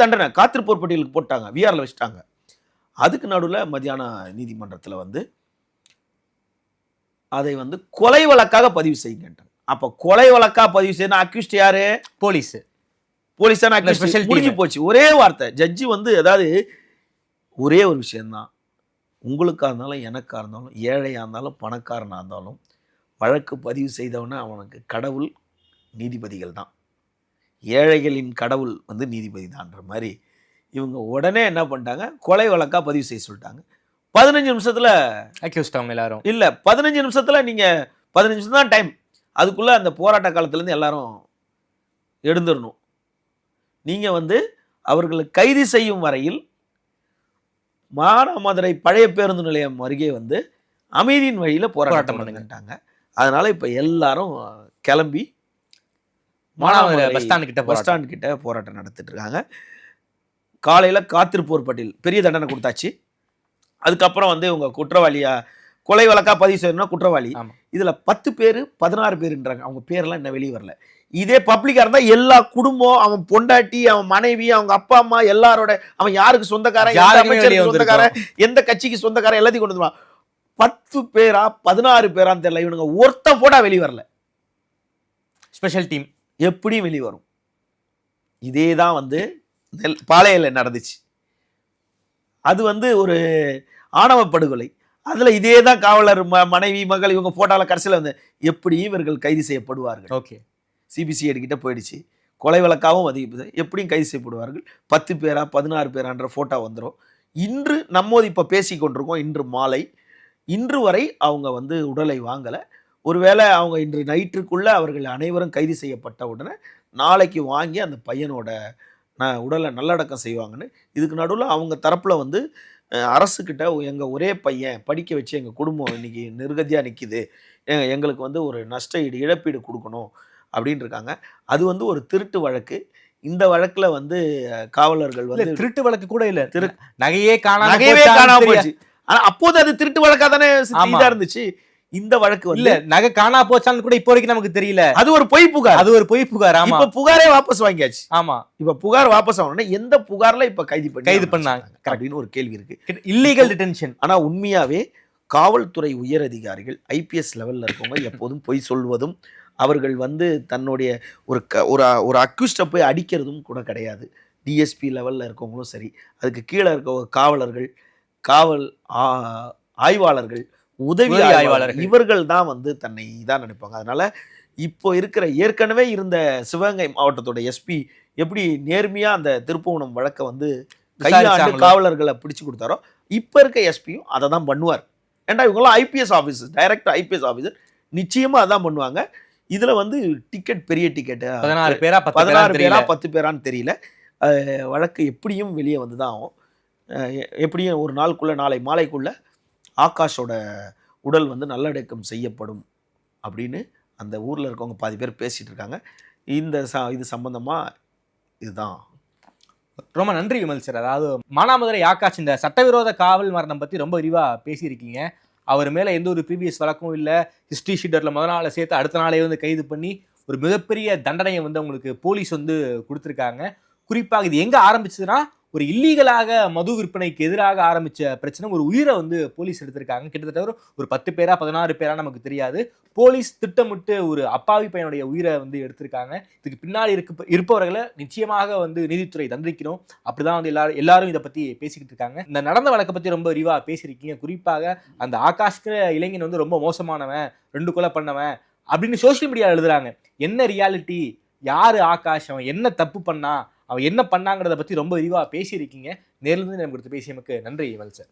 தண்டனை காத்திருப்போர் பட்டியலுக்கு போட்டாங்க, விஆரில் வச்சுட்டாங்க. அதுக்கு நடுவில் மத்தியான நீதிமன்றத்தில் வந்து அதை வந்து கொலை வழக்காக பதிவு செய்யுங்க. அப்போ கொலை வழக்காக பதிவு செய்யணும், அக்யூஸ்ட் யாரு, போலீஸ் தான் அக்யூஸ்ட். முடிஞ்சு போச்சு, ஒரே வார்த்தை. ஜட்ஜி வந்து அதாவது ஒரே ஒரு விஷயம்தான், உங்களுக்காக இருந்தாலும் எனக்காக இருந்தாலும் ஏழையாக இருந்தாலும் பணக்காரனாக இருந்தாலும் வழக்கு பதிவு செய்தவன அவனுக்கு கடவுள் நீதிபதிகள் தான். ஏழைகளின் கடவுள் வந்து நீதிபதி தான்ன்ற மாதிரி இவங்க உடனே என்ன பண்ணிட்டாங்க, கொலை வழக்காக பதிவு செய்ய சொல்லிட்டாங்க. 15 நிமிஷத்தில் அக்யூஸ்ட் அவங்க எல்லாரும் இல்லை 15 நிமிஷத்தில் நீங்கள் 15 நிமிஷம் தான் டைம், அதுக்குள்ளே அந்த போராட்ட காலத்துலேருந்து எல்லாரும் எழுந்துடணும். நீங்கள் வந்து அவர்களை கைது செய்யும் வரையில் மானாமதுரை பழைய பேருந்து நிலையம் அருகே வந்து அமைதியின் வழியில் போராட்டம் பண்ணுங்கட்டாங்க. அதனால இப்போ எல்லாரும் கிளம்பி மானாமதுரை பஸ் ஸ்டாண்ட் கிட்ட போராட்டம் நடத்திட்டு இருக்காங்க. காலையில் காத்திருப்போர் பட்டியல் பெரிய தண்டனை கொடுத்தாச்சு. அதுக்கப்புறம் வந்து இவங்க குற்றவாளியா கொலை வழக்கா பதிவு செய்யணும்னா குற்றவாளி. இதில் 10 பேர் 16 பேருன்றாங்க. அவங்க பேரெல்லாம் இன்னும் வெளியே வரல. இதே பப்ளிக்காக இருந்தால் எல்லா குடும்பம், அவன் பொண்டாட்டி, அவன் மனைவி, அவங்க அப்பா அம்மா எல்லாரோட, அவன் யாருக்கு சொந்தக்காரன், சொந்தக்காரன், எந்த கட்சிக்கு சொந்தக்காரன் எல்லாத்தையும் கொண்டு வந்துருவான். 10 பேரா 16 பேரான்னு தெரியல. இவனுங்க ஒருத்த போட்டா வெளியே வரல. ஸ்பெஷல் டீம் எப்படியும் வெளியே வரும். இதே தான் வந்து பாளையில நடந்துச்சு. அது வந்து ஒரு ஆணவ படுகொலை. அதில் இதே தான் காவலர் மனைவி மகள் இவங்க போட்டால கடைசியில் வந்து எப்படியும் இவர்கள் கைது செய்யப்படுவார்கள். ஓகே, சிபிசிஐடி கிட்ட போயிடுச்சு. கொலை வழக்காகவும் எப்படியும் கைது செய்யப்படுவார்கள். 10 பேரா 16 பேரான்ற ஃபோட்டோ வந்துடும். இன்று நம்மோது இப்போ பேசி கொண்டிருக்கோம். இன்று மாலை, இன்று வரை அவங்க வந்து உடலை வாங்கலை. ஒருவேளை அவங்க இன்று நைட்டுக்குள்ளே அவர்கள் அனைவரும் கைது செய்யப்பட்ட உடனே நாளைக்கு வாங்கி அந்த பையனோட உடலை நல்லடக்கம் செய்வாங்கன்னு. இதுக்கு நடுவில் அவங்க தரப்பில் வந்து அரசுக்கிட்ட எங்கள் ஒரே பையன் படிக்க வச்சு எங்கள் குடும்பம் இன்னைக்கு நிர்கதியாக நிற்கிது, எங்களுக்கு வந்து ஒரு நஷ்ட இழப்பீடு கொடுக்கணும் அப்படின்னு இருக்காங்க. அது வந்து ஒரு திருட்டு வழக்கு. இந்த வழக்கில் வந்து காவலர்கள் வந்து திருட்டு வழக்கு கூட இல்லை, நகையே காணாம போச்சு. ஆனால் அப்போது அது திருட்டு வழக்காக தானே இதாக இருந்துச்சு. இந்த வழக்கு இல்ல நகை காணா போச்சான்னு கூட இப்போ வரைக்கும் நமக்கு தெரியல. அது ஒரு பொய் புகார். அது ஒரு பொய் புகார். ஆமா, இப்ப புகாரே வாபஸ் வாங்கியாச்சு. ஆமா, இப்ப புகார் வாபஸ் ஆகணும்னா எந்த புகார்ல இப்ப கைது பண்ணாங்க அப்படின்னு ஒரு கேள்வி இருக்கு. Illegal detention. ஆனா உண்மையாவே காவல்துறை உயர் அதிகாரிகள் ஐபிஎஸ் லெவல்ல இருக்கவங்க எப்போதும் பொய் சொல்வதும் அவர்கள் வந்து தன்னுடைய ஒரு அக்யூஸ்ட போய் அடிக்கிறதும் கூட கிடையாது. டிஎஸ்பி லெவல்ல இருக்கவங்களும் சரி, அதுக்கு கீழே இருக்க காவலர்கள், காவல் ஆய்வாளர்கள், உதவி ஆய்வாளர்கள், இவர்கள் தான் வந்து தன்னை இதான் நினைப்பாங்க. அதனால இப்போ இருக்கிற ஏற்கனவே இருந்த சிவகங்கை மாவட்டத்தோட எஸ்பி எப்படி நேர்மையா அந்த திருப்புவனம் வழக்கை வந்து கையாண்டு காவலர்களை பிடிச்சு கொடுத்தாரோ, இப்ப இருக்க எஸ்பியும் அதை தான் பண்ணுவார். ஏன்டா இவங்கெல்லாம் IPS officer, director IPS officer, நிச்சயமா அதான் பண்ணுவாங்க. இதுல வந்து டிக்கெட் பெரிய டிக்கெட் 16 பேரா 10 பேரான்னு தெரியல. வழக்கு எப்படியும் வெளியே வந்து தான் ஆகும். எப்படியும் ஒரு நாளுக்குள்ள, நாளை மாலைக்குள்ள ஆகாஷோட உடல் வந்து நல்லடக்கம் செய்யப்படும் அப்படின்னு அந்த ஊரில் இருக்கவங்க பாதி பேர் பேசிகிட்டு இருக்காங்க. இது சம்பந்தமாக இதுதான். ரொம்ப நன்றி விமல் சார். அதாவது மானாமதுரை ஆகாஷ் இந்த சட்டவிரோத காவல் மரணம் பற்றி ரொம்ப விரிவாக பேசியிருக்கீங்க. அவர் மேலே எந்த ஒரு ப்ரீவியஸ் வழக்கும் இல்லை. ஹிஸ்ட்ரி ஷீட்டரில் முதல் நாளை சேர்த்து அடுத்த நாளே வந்து கைது பண்ணி ஒரு மிகப்பெரிய தண்டனையை வந்து அவங்களுக்கு போலீஸ் வந்து கொடுத்துருக்காங்க. குறிப்பாக இது எங்கே ஆரம்பிச்சதுன்னா, ஒரு இல்லீகலாக மது விற்பனைக்கு எதிராக ஆரம்பித்த பிரச்சனை ஒரு உயிரை வந்து போலீஸ் எடுத்திருக்காங்க. கிட்டத்தட்ட ஒரு 10 பேரா 16 பேரா நமக்கு தெரியாது. போலீஸ் திட்டமிட்டு ஒரு அப்பாவி பையனுடைய உயிரை வந்து எடுத்திருக்காங்க. இதுக்கு பின்னாடி இருப்பவர்களை நிச்சயமாக வந்து நீதித்துறை தண்டிக்கணும். அப்படிதான் வந்து எல்லாரும் இதை பற்றி பேசிக்கிட்டு இருக்காங்க. இந்த நடந்த வழக்கை பற்றி ரொம்ப விரிவாக பேசியிருக்கீங்க. குறிப்பாக அந்த ஆகாஷ்கிற இளைஞன் வந்து ரொம்ப மோசமானவன், 2 கொலை பண்ணவன் அப்படின்னு சோசியல் மீடியா எழுதுறாங்க. என்ன ரியாலிட்டி, யாரு ஆகாஷ், அவன் என்ன தப்பு பண்ணா, அவன் என்ன பண்ணாங்கிறத பற்றி ரொம்ப விரிவாக பேசியிருக்கீங்க. நேரிலிருந்து நம்ம கொடுத்து பேசியமைக்கு நன்றி விமல் சார்.